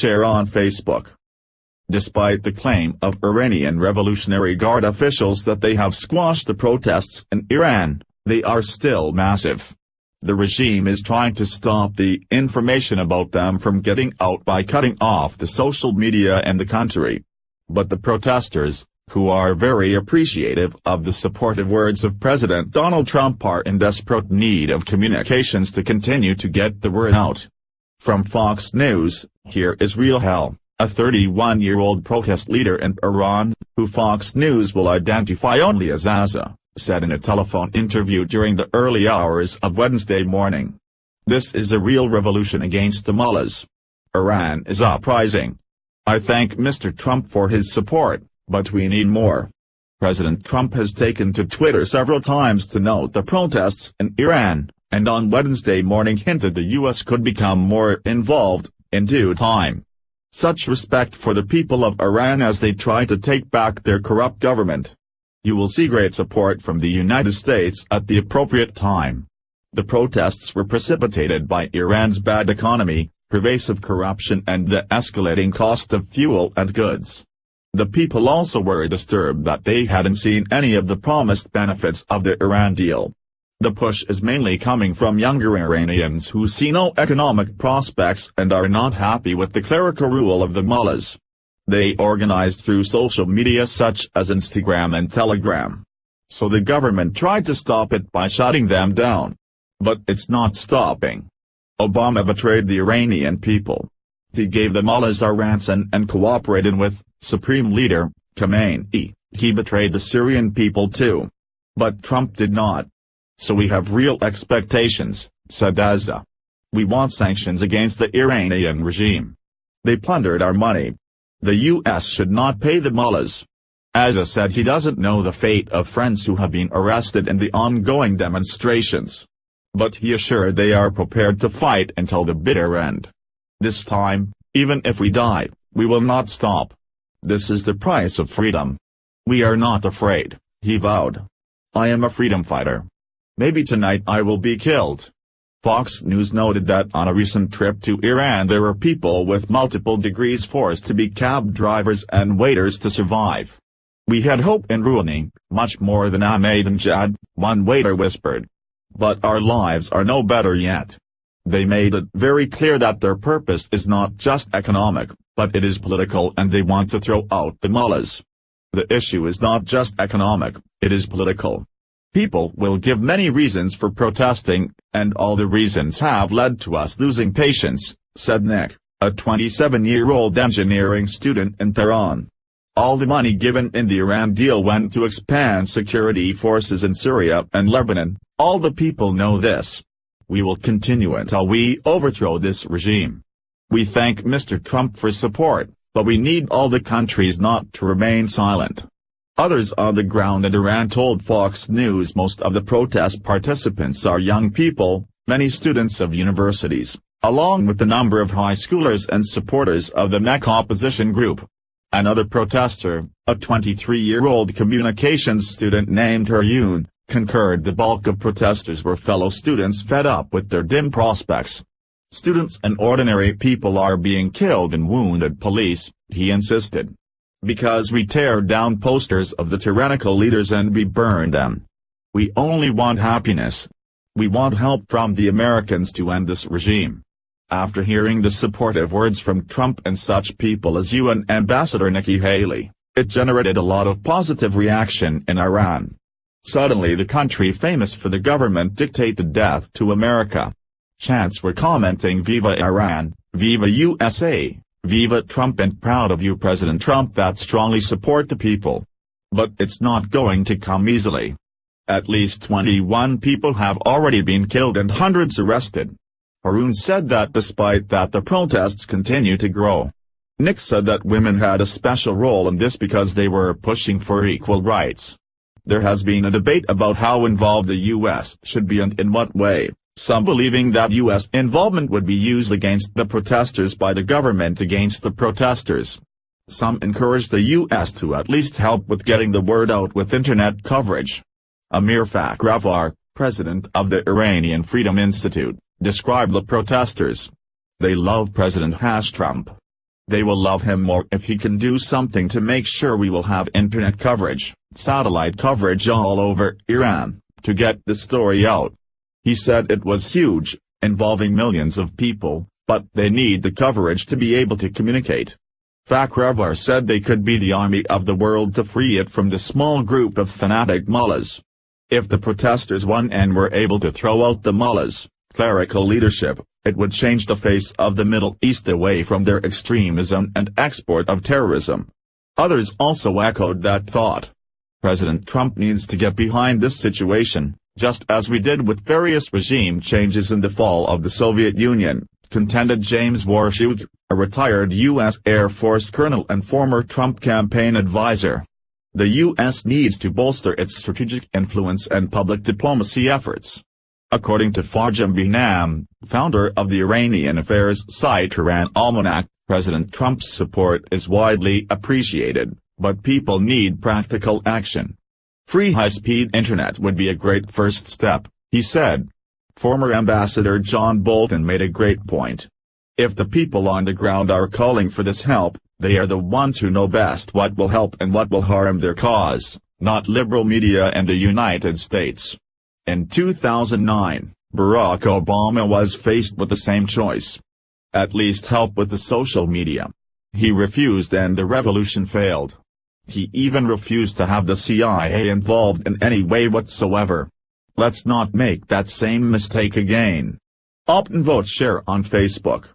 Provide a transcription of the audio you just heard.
share on Facebook. Despite the claim of Iranian Revolutionary Guard officials that they have squashed the protests in Iran, they are still massive. The regime is trying to stop the information about them from getting out by cutting off the social media in the country. But the protesters, who are very appreciative of the supportive words of President Donald Trump, are in desperate need of communications to continue to get the word out. From Fox News, here is Real Hell, a 31-year-old protest leader in Iran, who Fox News will identify only as Aza, said in a telephone interview during the early hours of Wednesday morning. "This is a real revolution against the mullahs. Iran is uprising. I thank Mr. Trump for his support, but we need more." President Trump has taken to Twitter several times to note the protests in Iran, and on Wednesday morning hinted the U.S. could become more involved, in due time. Such respect for the people of Iran as they try to take back their corrupt government. You will see great support from the United States at the appropriate time. The protests were precipitated by Iran's bad economy, pervasive corruption and the escalating cost of fuel and goods. The people also were disturbed that they hadn't seen any of the promised benefits of the Iran deal. The push is mainly coming from younger Iranians who see no economic prospects and are not happy with the clerical rule of the mullahs. They organized through social media such as Instagram and Telegram. So the government tried to stop it by shutting them down. But it's not stopping. Obama betrayed the Iranian people. He gave the mullahs a ransom and cooperated with Supreme Leader Khamenei. He betrayed the Syrian people too. But Trump did not. So we have real expectations, said Aza. We want sanctions against the Iranian regime. They plundered our money. The U.S. should not pay the mullahs. Aza said he doesn't know the fate of friends who have been arrested in the ongoing demonstrations. But he assured they are prepared to fight until the bitter end. This time, even if we die, we will not stop. This is the price of freedom. We are not afraid, he vowed. I am a freedom fighter. Maybe tonight I will be killed. Fox News noted that on a recent trip to Iran there were people with multiple degrees forced to be cab drivers and waiters to survive. We had hope in Rouhani, much more than Ahmadinejad, one waiter whispered. But our lives are no better yet. They made it very clear that their purpose is not just economic, but it is political, and they want to throw out the mullahs. The issue is not just economic, it is political. People will give many reasons for protesting, and all the reasons have led to us losing patience, said Nick, a 27-year-old engineering student in Tehran. All the money given in the Iran deal went to expand security forces in Syria and Lebanon. All the people know this. We will continue until we overthrow this regime. We thank Mr. Trump for support, but we need all the countries not to remain silent. Others on the ground in Iran told Fox News most of the protest participants are young people, many students of universities, along with a number of high schoolers and supporters of the MEK opposition group. Another protester, a 23-year-old communications student named Haryun, concurred the bulk of protesters were fellow students fed up with their dim prospects. Students and ordinary people are being killed and wounded police, he insisted. Because we tear down posters of the tyrannical leaders and we burn them. We only want happiness. We want help from the Americans to end this regime. After hearing the supportive words from Trump and such people as UN Ambassador Nikki Haley, it generated a lot of positive reaction in Iran. Suddenly the country famous for the government dictated death to America. Chants were commenting "Viva Iran, Viva USA, Viva Trump and proud of you President Trump" that strongly support the people. But it's not going to come easily. At least 21 people have already been killed and hundreds arrested. Haryun said that despite that the protests continue to grow. Nick said that women had a special role in this because they were pushing for equal rights. There has been a debate about how involved the U.S. should be and in what way, some believing that U.S. involvement would be used against the protesters by the government against the protesters. Some encouraged the U.S. to at least help with getting the word out with internet coverage. Amir Fakhravar, president of the Iranian Freedom Institute, described the protesters. They love President Trump. They will love him more if he can do something to make sure we will have internet coverage, satellite coverage all over Iran, to get the story out. He said it was huge, involving millions of people, but they need the coverage to be able to communicate. Fakhrevar said they could be the army of the world to free it from the small group of fanatic mullahs. If the protesters won and were able to throw out the mullahs, clerical leadership, it would change the face of the Middle East away from their extremism and export of terrorism. Others also echoed that thought. President Trump needs to get behind this situation, just as we did with various regime changes in the fall of the Soviet Union, contended James Warshaw, a retired U.S. Air Force colonel and former Trump campaign advisor. The U.S. needs to bolster its strategic influence and public diplomacy efforts. According to Farjam Behnam, founder of the Iranian affairs site Iran Almanac, President Trump's support is widely appreciated, but people need practical action. Free high-speed internet would be a great first step, he said. Former Ambassador John Bolton made a great point. If the people on the ground are calling for this help, they are the ones who know best what will help and what will harm their cause, not liberal media and the United States. In 2009, Barack Obama was faced with the same choice. At least help with the social media. He refused and the revolution failed. He even refused to have the CIA involved in any way whatsoever. Let's not make that same mistake again. Opt and vote share on Facebook.